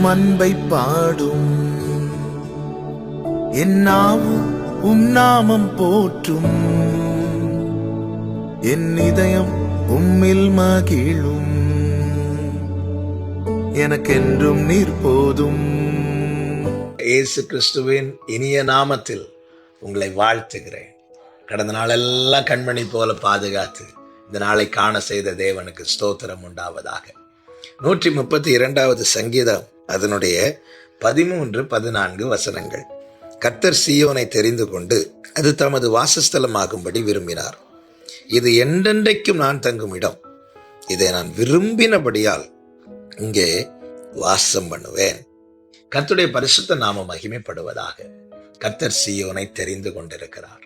அன்பை பாடும், என் நாவும் நாமம் போற்றும், என் இதயம் உம்மில் மகிழும், எனக்கென்றும் நீர் போதும். இயேசு கிறிஸ்துவின் இனிய நாமத்தில் உங்களை வாழ்த்துகிறேன். கடந்த நாளெல்லாம் கண்மணி போல பாதுகாத்து இந்த நாளை காண செய்த தேவனுக்கு ஸ்தோத்திரம் உண்டாவதாக. 132வது சங்கீதம் அதனுடைய 13-14 வசனங்கள். கர்த்தர் சீயோனை தெரிந்து கொண்டு அது தமது வாசஸ்தலமாகும்படி விரும்பினார். இது என்றென்றைக்கும் நான் தங்கும் இடம். இதை நான் விரும்பினபடியால் இங்கே வாசம் பண்ணுவேன். கர்த்தருடைய பரிசுத்த நாமம் மகிமைப்படுவதாக. கர்த்தர் சீயோனை தெரிந்து கொண்டிருக்கிறார்.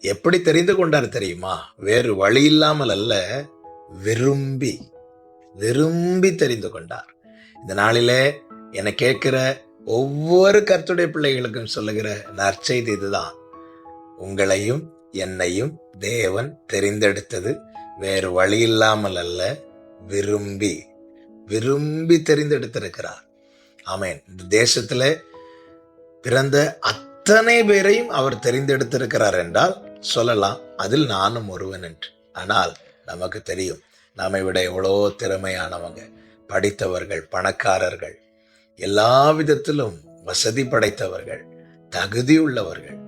எப்படி தெரிந்து கொண்டார் தெரியுமா? வேறு வழி இல்லாமல் அல்ல, விரும்பி தெரிந்து கொண்டார். இந்த நாளிலே என்னை கேட்கிற ஒவ்வொரு கர்த்தருடைய பிள்ளைகளுக்கும் சொல்லுகிற நற்செய்தி இதுதான். உங்களையும் என்னையும் தேவன் தெரிந்தெடுத்தது வேறு வழி இல்லாமல் அல்ல, விரும்பி தெரிந்தெடுத்திருக்கிறார். ஆமென். இந்த தேசத்துல பிறந்த அத்தனை பேரையும் அவர் தெரிந்தெடுத்திருக்கிறார் என்றால் சொல்லலாம், அதில் நானும் ஒருவன் என்று. ஆனால் நமக்கு தெரியும், நம்மை விட எவ்வளோ திறமையானவங்க, படித்தவர்கள், பணக்காரர்கள், எல்லா விதத்திலும் வசதி படைத்தவர்கள், தகுதி உள்ளவர்கள்,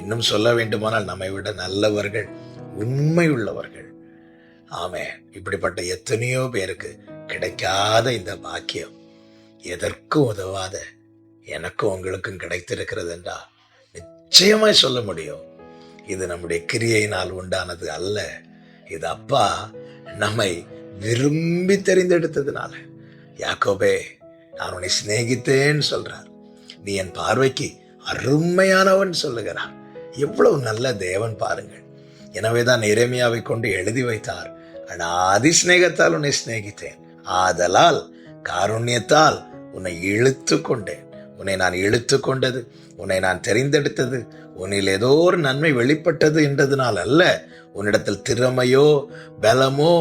இன்னும் சொல்ல வேண்டுமானால் நம்மை விட நல்லவர்கள், உண்மை உள்ளவர்கள். ஆமென். இப்படிப்பட்ட எத்தனையோ பேருக்கு கிடைக்காத இந்த பாக்கியம் எதற்கும் உதவாத எனக்கும் உங்களுக்கும் கிடைத்திருக்கிறது என்றால் நிச்சயமாய் சொல்ல முடியும், இது நம்முடைய கிரியையினால் உண்டானது அல்ல. இது அப்பா நம்மை விரும்பி தெரிந்தெடுத்ததுனால. யாக்கோபே, நான் உன்னை சிநேகித்தேன்னு சொல்றார். நீ என் பார்வைக்கு அருமையானவன் சொல்லுகிறார். எவ்வளவு நல்ல தேவன் பாருங்கள். எனவேதான் எரேமியாவை கொண்டு எழுதி வைத்தார், அநாதி சிநேகத்தால் உன்னை சிநேகித்தேன், ஆதலால் காருண்யத்தால் உன்னை இழுத்து கொண்டேன். உன்னை நான் இழுத்து கொண்டது, உன்னை நான் தெரிந்தெடுத்தது, உன்னில் ஏதோ ஒரு நன்மை வெளிப்பட்டது என்றதுனால் அல்ல. உன்னிடத்தில் திறமையோ பலமோ,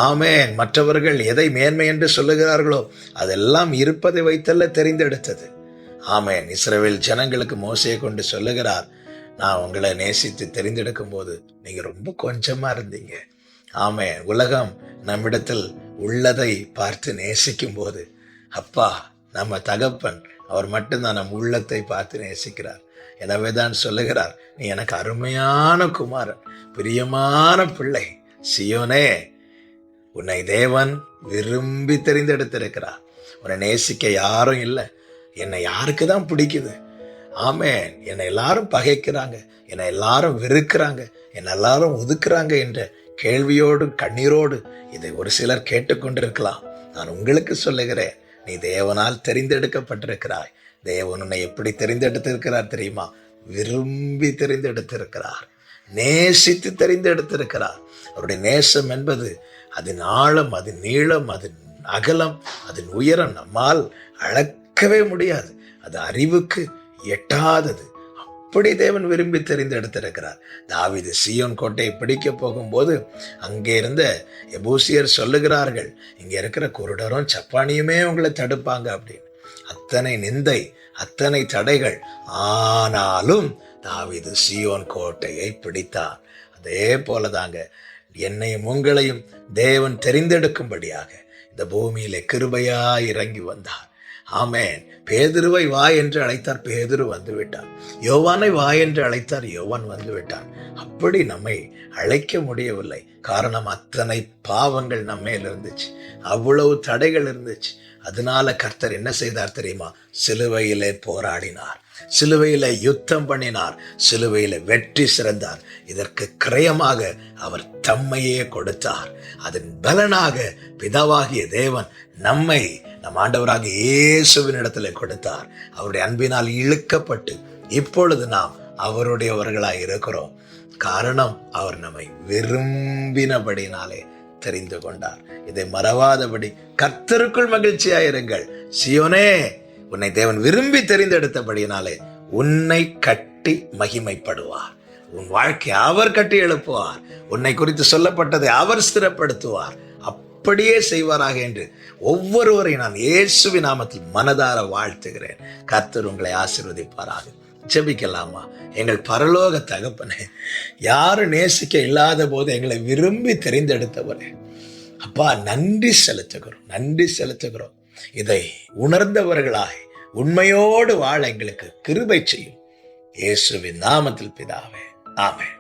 ஆமென், மற்றவர்கள் எதை மேன்மை என்று சொல்லுகிறார்களோ அதெல்லாம் இருப்பதை வைத்தல்ல தெரிந்தெடுத்தது. ஆமென். இஸ்ரவேல் ஜனங்களுக்கு மோசையை கொண்டு சொல்லுகிறார், நான் உங்களை நேசித்து தெரிந்தெடுக்கும் போது நீங்க ரொம்ப கொஞ்சமா இருந்தீங்க. ஆமென். உலகம் நம்மிடத்தில் உள்ளதை பார்த்து நேசிக்கும் போது, அப்பா நம்ம தகப்பன் அவர் மட்டும்தான் நம் உள்ளத்தை பார்த்து நேசிக்கிறார். எனவேதான் சொல்லுகிறார், நீ எனக்கு அருமையான குமாரன், பிரியமான பிள்ளை. சியோனே, உன்னை தேவன் விரும்பி தெரிந்தெடுத்திருக்கிறார். உன்னை நேசிக்க யாரும் இல்லை. என்னை யாருக்கு தான் பிடிக்குது? ஆமென். என்னை எல்லாரும் பகைக்கிறாங்க, என்னை எல்லாரும் வெறுக்கிறாங்க, என்னை எல்லாரும் ஒதுக்குறாங்க என்ற கேள்வியோடு கண்ணீரோடு இதை ஒரு சிலர் கேட்டுக்கொண்டிருக்கலாம். நான் உங்களுக்கு சொல்லுகிறேன், நீ தேவனால் தெரிந்தெடுக்கப்பட்டிருக்கிறாய். தேவன் உன்னை எப்படி தெரிந்தெடுத்திருக்கிறார் தெரியுமா? விரும்பி தெரிந்தெடுத்திருக்கிறார், நேசித்து தெரிந்தெடுத்திருக்கிறார். அவருடைய நேசம் என்பது அதன் ஆழம், அதன் நீளம், அதன் அகலம், அதன் உயரம் நம்மால் அளக்கவே முடியாது. அது அறிவுக்கு எட்டாதது. அப்படி தேவன் விரும்பி தெரிந்தெடுத்திருக்கிறார். தாவீது சீயோன் கோட்டையை பிடிக்க போகும்போது அங்கே இருந்த எபூசியர் சொல்லுகிறார்கள், இங்க இருக்கிற குருடரும் சப்பானியுமே உங்களை தடுப்பாங்க அப்படின்னு. அத்தனை நிந்தை, அத்தனை தடைகள், ஆனாலும் தாவீது சீயோன் கோட்டையை பிடித்தார். அதே போலதாங்க என்னையும் உங்களையும் தேவன் தெரிந்தெடுக்கும்படியாக இந்த பூமியிலே கிருபையாய் இறங்கி வந்தார். ஆமென். பேதுருவை வா என்று அழைத்தார், பேதுரு வந்து விட்டார். யோவானை வா என்று அழைத்தார், யோவான் வந்து விட்டார். அப்படி நம்மை அழைக்க முடியவில்லை. காரணம், அத்தனை பாவங்கள் நம்ம மேல் இருந்துச்சு, அவ்வளவு தடைகள் இருந்துச்சு. அதனால கர்த்தர் என்ன செய்தார் தெரியுமா? சிலுவையிலே போராடினார், சிலுவையில யுத்தம் பண்ணினார், சிலுவையில வெற்றி சிறந்தார். இதற்கு கிரயமாக அவர் தம்மையே கொடுத்தார். அதன் பலனாக பிதாவாகிய தேவன் நம்மை நம் ஆண்டவராக இயேசுவின் இடத்துல கொடுத்தார். அவருடைய அன்பினால் இழுக்கப்பட்டு இப்பொழுது நாம் அவருடையவர்களாய் இருக்கிறோம். காரணம், அவர் நம்மை விரும்பினபடினாலே தெரிந்து கொண்டார். இதை மறவாதபடி கர்த்தருக்குள் மகிழ்ச்சியாயிருங்கள். சியோனே, உன்னை தேவன் விரும்பி தெரிந்தெடுத்தபடியினாலே உன்னை கட்டி மகிமைப்படுவார். உன் வாழ்க்கை அவர் கட்டி எழுப்புவார். உன்னை குறித்து சொல்லப்பட்டதை அவர் ஸ்திரப்படுத்துவார். அப்படியே செய்வாராக என்று ஒவ்வொருவரையும் நான் இயேசுவின் நாமத்தில் மனதார வாழ்த்துகிறேன். கர்த்தர் உங்களை ஆசீர்வதிப்பாராக. ஜெபிக்கலாமா? எங்கள் பரலோக தகப்பனே, யாரும் நேசிக்க இல்லாத போது எங்களை விரும்பி தெரிந்தெடுத்தவரே, அப்பா நன்றி செலுத்துகிறோம். இதை உணர்ந்தவர்களாய் உண்மையோடு வாழ எங்களுக்கு கிருபை செய்யும். இயேசுவின் நாமத்தில் பிதாவே, ஆமென்.